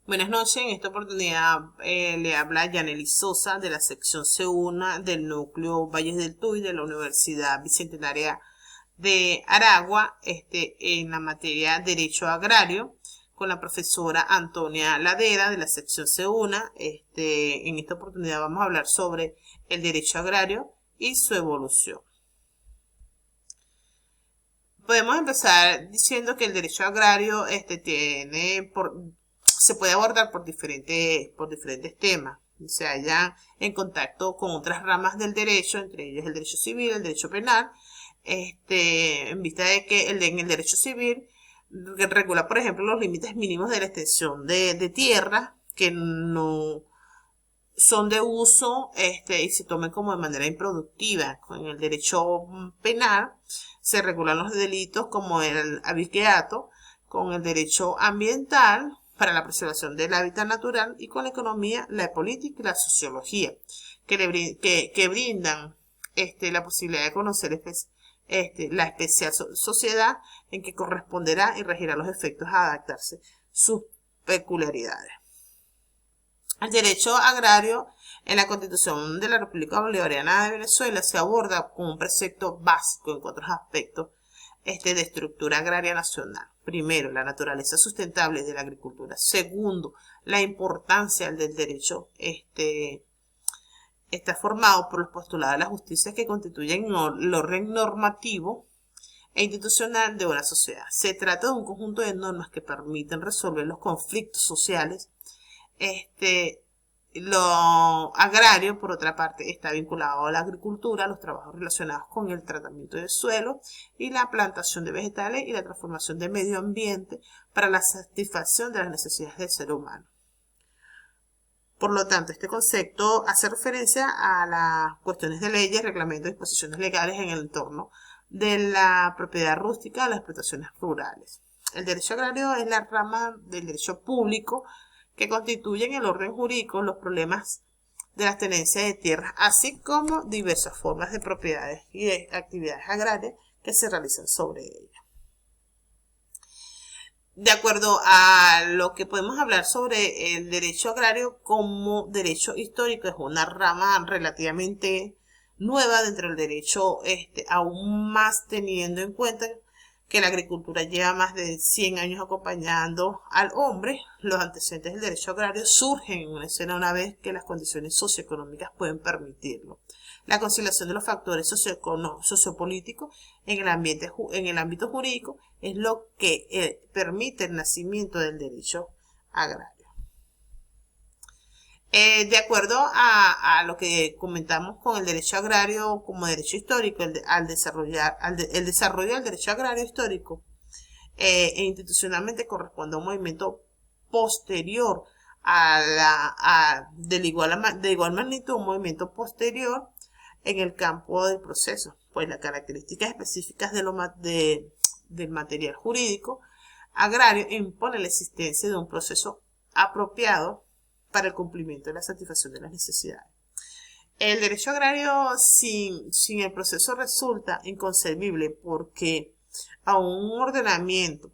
Buenas noches, en esta oportunidad le habla Yanely Sosa de la sección C1 del núcleo Valles del Tuy de la Universidad Bicentenaria de Aragua, en la materia Derecho Agrario, con la profesora Antonia Ladera de la sección C1. En esta oportunidad vamos a hablar sobre el derecho agrario y su evolución. Podemos empezar diciendo que el derecho agrario se puede abordar por diferentes temas. Se hallan en contacto con otras ramas del derecho, entre ellos el derecho civil, el derecho penal, en vista de que en el derecho civil regula, por ejemplo, los límites mínimos de la extensión de tierra que no son de uso y se tomen como de manera improductiva. Con el derecho penal se regulan los delitos como el abigeato, con el derecho ambiental para la preservación del hábitat natural y con la economía, la política y la sociología, que brindan la posibilidad de conocer la especial sociedad en que corresponderá y regirá los efectos a adaptarse sus peculiaridades. El derecho agrario en la Constitución de la República Bolivariana de Venezuela se aborda como un precepto básico en cuatro aspectos de estructura agraria nacional. Primero, la naturaleza sustentable de la agricultura. Segundo, la importancia del derecho está formado por los postulados de la justicia que constituyen el orden normativo e institucional de una sociedad. Se trata de un conjunto de normas que permiten resolver los conflictos sociales. Lo agrario, por otra parte, está vinculado a la agricultura, a los trabajos relacionados con el tratamiento del suelo y la plantación de vegetales y la transformación del medio ambiente para la satisfacción de las necesidades del ser humano. Por lo tanto, este concepto hace referencia a las cuestiones de leyes, reglamentos y disposiciones legales en el entorno de la propiedad rústica, las explotaciones rurales. El derecho agrario es la rama del derecho público que constituyen el orden jurídico los problemas de las tenencias de tierras, así como diversas formas de propiedades y de actividades agrarias que se realizan sobre ellas. De acuerdo a lo que podemos hablar sobre el derecho agrario como derecho histórico, es una rama relativamente nueva dentro del derecho, aún más teniendo en cuenta que la agricultura lleva más de 100 años acompañando al hombre. Los antecedentes del derecho agrario surgen en una escena una vez que las condiciones socioeconómicas pueden permitirlo. La conciliación de los factores sociopolíticos en el ámbito jurídico es lo que permite el nacimiento del derecho agrario. De acuerdo a lo que comentamos con el derecho agrario como derecho histórico, el desarrollo del derecho agrario histórico institucionalmente corresponde a un movimiento posterior de igual magnitud, un movimiento posterior en el campo del proceso, pues las características específicas del material jurídico agrario impone la existencia de un proceso apropiado para el cumplimiento y la satisfacción de las necesidades. El derecho agrario sin el proceso resulta inconcebible porque un ordenamiento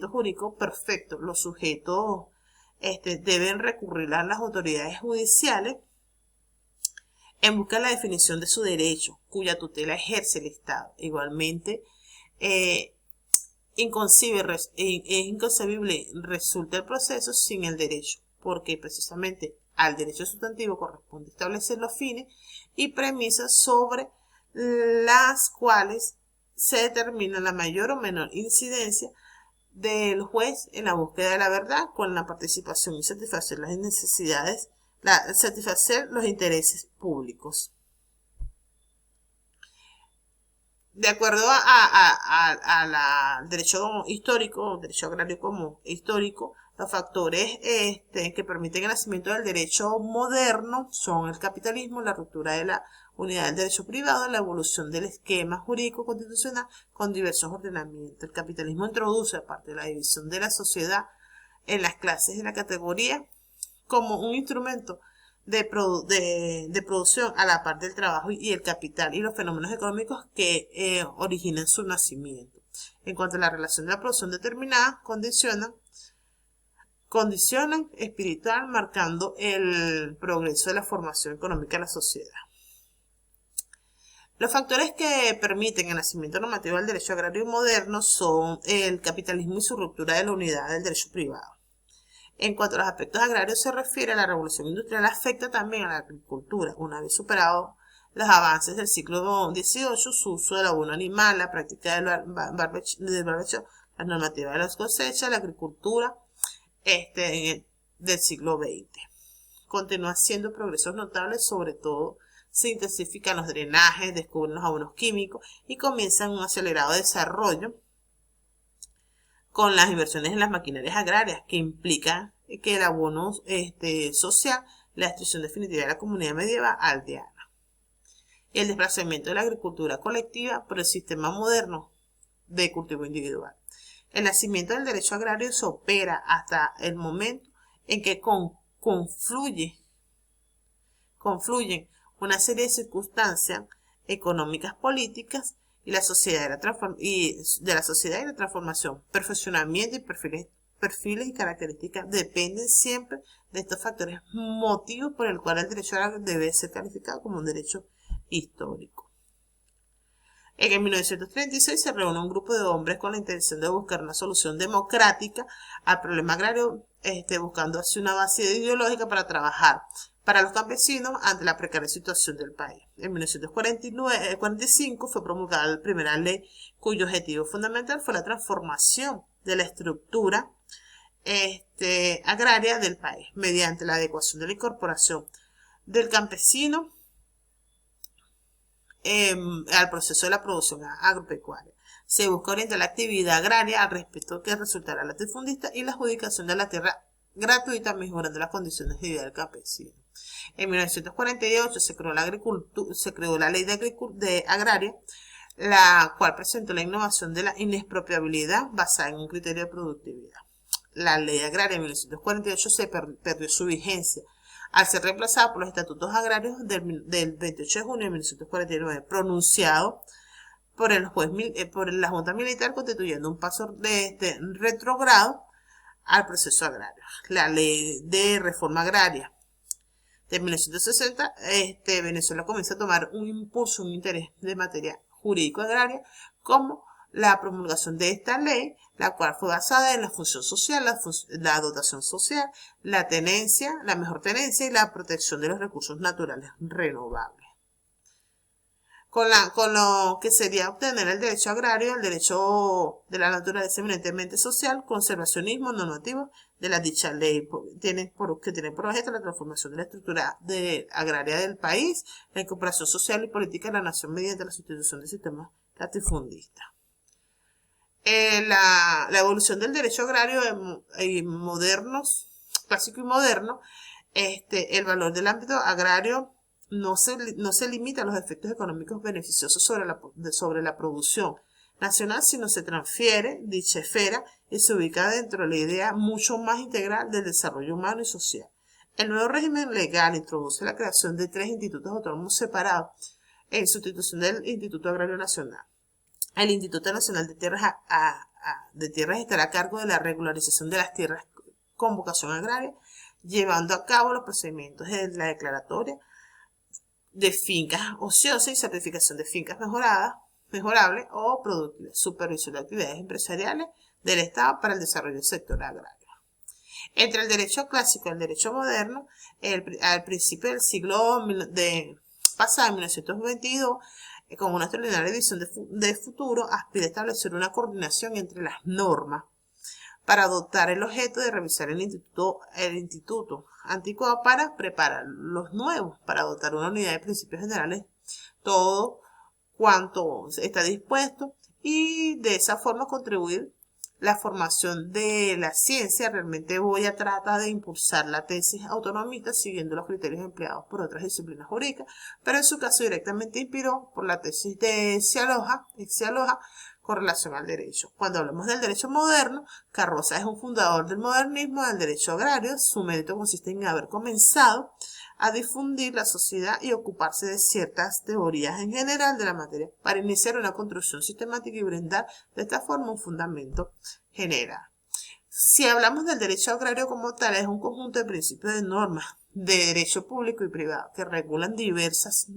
jurídico perfecto, los sujetos deben recurrir a las autoridades judiciales en busca de la definición de su derecho, cuya tutela ejerce el Estado. Igualmente, es inconcebible resulta el proceso sin el derecho, porque precisamente al derecho sustantivo corresponde establecer los fines y premisas sobre las cuales se determina la mayor o menor incidencia del juez en la búsqueda de la verdad con la participación y satisfacer las necesidades, satisfacer los intereses públicos. De acuerdo al derecho histórico, derecho agrario como histórico, los factores que permiten el nacimiento del derecho moderno son el capitalismo, la ruptura de la unidad del derecho privado, la evolución del esquema jurídico constitucional con diversos ordenamientos. El capitalismo introduce, aparte de la división de la sociedad en las clases de la categoría, como un instrumento de producción a la par del trabajo y el capital y los fenómenos económicos que originan su nacimiento. En cuanto a la relación de la producción determinada, condicionan condicionan espiritual, marcando el progreso de la formación económica de la sociedad. Los factores que permiten el nacimiento normativo del derecho agrario moderno son el capitalismo y su ruptura de la unidad del derecho privado. En cuanto a los aspectos agrarios se refiere, la revolución industrial afecta también a la agricultura. Una vez superado los avances del siglo XVIII, su uso del abono animal, la práctica del barbecho, la normativa de las cosechas, la agricultura del siglo XX. Continúa haciendo progresos notables, sobre todo se intensifican los drenajes, descubren los abonos químicos y comienzan un acelerado desarrollo con las inversiones en las maquinarias agrarias, que implican que el abono social, la destrucción definitiva de la comunidad medieval aldeana, y el desplazamiento de la agricultura colectiva por el sistema moderno de cultivo individual. El nacimiento del derecho agrario se opera hasta el momento en que confluyen una serie de circunstancias económicas, políticas y de la sociedad y la transformación. Perfeccionamiento y perfiles y características dependen siempre de estos factores, motivos por el cual el derecho agrario debe ser calificado como un derecho histórico. En 1936 se reúne un grupo de hombres con la intención de buscar una solución democrática al problema agrario, buscando así una base ideológica para trabajar para los campesinos ante la precaria situación del país. En 1945 fue promulgada la primera ley cuyo objetivo fundamental fue la transformación de la estructura agraria del país mediante la adecuación de la incorporación del campesino al proceso de la producción agropecuaria. Se busca orientar la actividad agraria al respecto que resultará latifundista y la adjudicación de la tierra gratuita, mejorando las condiciones de vida del campesino. En 1948 se creó la ley de agraria, la cual presentó la innovación de la inexpropiabilidad basada en un criterio de productividad. La ley agraria de 1948 se perdió su vigencia al ser reemplazada por los estatutos agrarios del 28 de junio de 1949, pronunciado por la Junta Militar, constituyendo un paso retrogrado al proceso agrario. La ley de reforma agraria de 1960, Venezuela comienza a tomar un impulso, un interés de materia jurídico-agraria, como la promulgación de esta ley, la cual fue basada en la función social, la dotación social, la tenencia, la mejor tenencia y la protección de los recursos naturales renovables. Con lo que sería obtener el derecho agrario, el derecho de la naturaleza eminentemente social, conservacionismo normativo de la dicha ley, que tiene por objeto la transformación de la estructura agraria del país, la incorporación social y política de la nación mediante la sustitución del sistema latifundista. La evolución del derecho agrario clásico y moderno, el valor del ámbito agrario no se limita a los efectos económicos beneficiosos sobre la producción nacional, sino se transfiere dicha esfera y se ubica dentro de la idea mucho más integral del desarrollo humano y social. El nuevo régimen legal introduce la creación de 3 institutos autónomos separados en sustitución del Instituto Agrario Nacional. El Instituto Nacional de Tierras estará a cargo de la regularización de las tierras con vocación agraria, llevando a cabo los procedimientos de la declaratoria de fincas ociosas y certificación de fincas mejorables o productivas, supervisión de actividades empresariales del Estado para el desarrollo del sector agrario. Entre el derecho clásico y el derecho moderno, al principio del siglo pasado, en 1922, con una extraordinaria visión de futuro, aspira a establecer una coordinación entre las normas para adoptar el objeto de revisar el instituto anticuado para preparar los nuevos, para adoptar una unidad de principios generales, todo cuanto está dispuesto, y de esa forma contribuir la formación de la ciencia. Realmente voy a tratar de impulsar la tesis autonomista siguiendo los criterios empleados por otras disciplinas jurídicas, pero en su caso directamente inspiró por la tesis de Cialoja con relación al derecho. Cuando hablamos del derecho moderno, Carroza es un fundador del modernismo del derecho agrario. Su mérito consiste en haber comenzado a difundir la sociedad y ocuparse de ciertas teorías en general de la materia para iniciar una construcción sistemática y brindar de esta forma un fundamento general. Si hablamos del derecho agrario como tal, es un conjunto de principios de normas de derecho público y privado que regulan diversas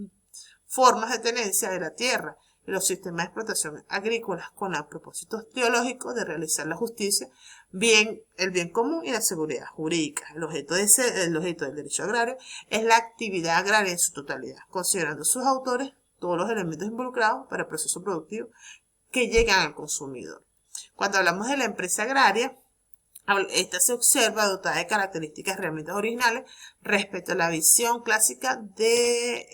formas de tenencia de la tierra y los sistemas de explotación agrícolas con los propósitos teológicos de realizar la justicia, el bien común y la seguridad jurídica. El objeto del derecho agrario es la actividad agraria en su totalidad, considerando sus autores todos los elementos involucrados para el proceso productivo que llegan al consumidor. Cuando hablamos de la empresa agraria, esta se observa dotada de características realmente originales respecto a la visión clásica de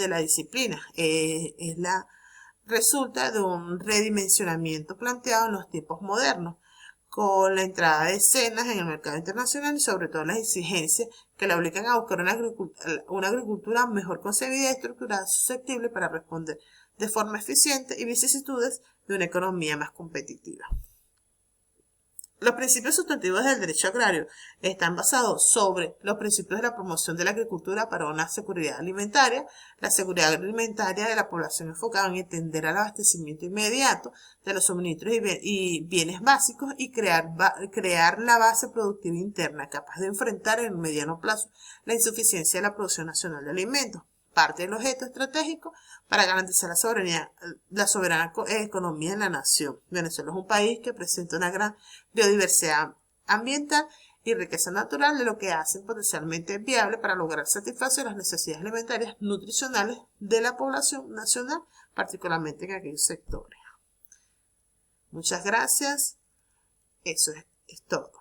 la disciplina. Resulta de un redimensionamiento planteado en los tiempos modernos, con la entrada de escenas en el mercado internacional y sobre todo las exigencias que la obligan a buscar una agricultura mejor concebida y estructurada, susceptible para responder de forma eficiente y vicisitudes de una economía más competitiva. Los principios sustantivos del derecho agrario están basados sobre los principios de la promoción de la agricultura para una seguridad alimentaria, la seguridad alimentaria de la población enfocada en entender al abastecimiento inmediato de los suministros y bienes básicos y crear la base productiva interna capaz de enfrentar en el mediano plazo la insuficiencia de la producción nacional de alimentos. Parte del objeto estratégico para garantizar la soberana economía en la nación. Venezuela es un país que presenta una gran biodiversidad ambiental y riqueza natural, de lo que hace potencialmente viable para lograr satisfacer las necesidades alimentarias nutricionales de la población nacional, particularmente en aquellos sectores. Muchas gracias. Eso es todo.